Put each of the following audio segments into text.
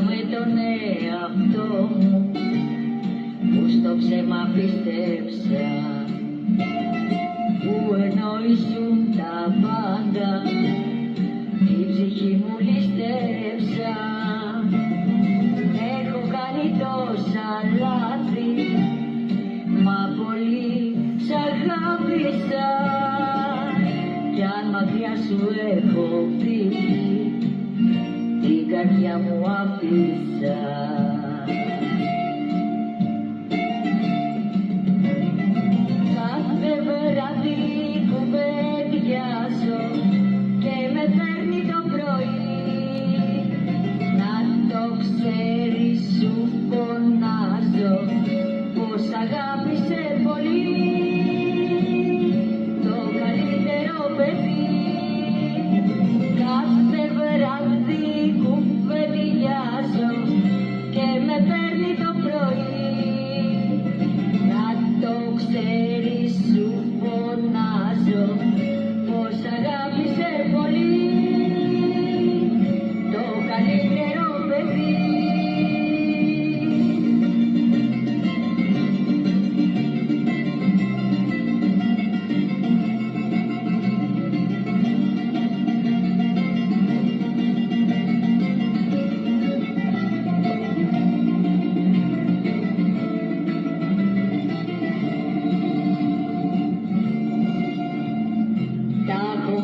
με τον εαυτό μου που στο ψέμα πίστεψα, που εννοήσουν τα πάντα η ψυχή μου ληστεύσα. Έχω κάνει τόσα λάθη, μα πολύ σ' αγάπησα, κι αν μακριά σου έχω φύγει, την καρδιά μου άφησα. Κάθε βράδυ κουβεντιάζω και με παίρνει το πρωί, να το ξέρεις σου φωνάζω πως αγάπησε πολύ το καλύτερο παιδί. Κάθε βράδυ κουβεντιάζω και με παίρνει το πρωί, να το ξέρεις σου φωνάζω πως αγάπησε πολύ το καλύτερο παιδί.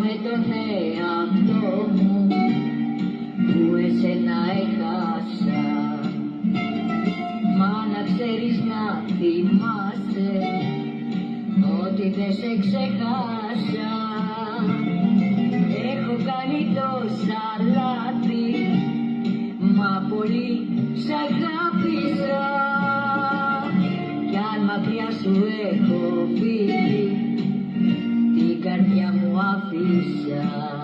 Με τον εαυτό μου που εσένα έχασα, μα να ξέρεις να θυμάσαι ότι δεν σε ξεχάσα. Έχω κάνει τόσα λάθη, μα πολύ σ' αγάπησα, κι αν μακριά σου έχω φύγει, την καρδιά μου άφησα.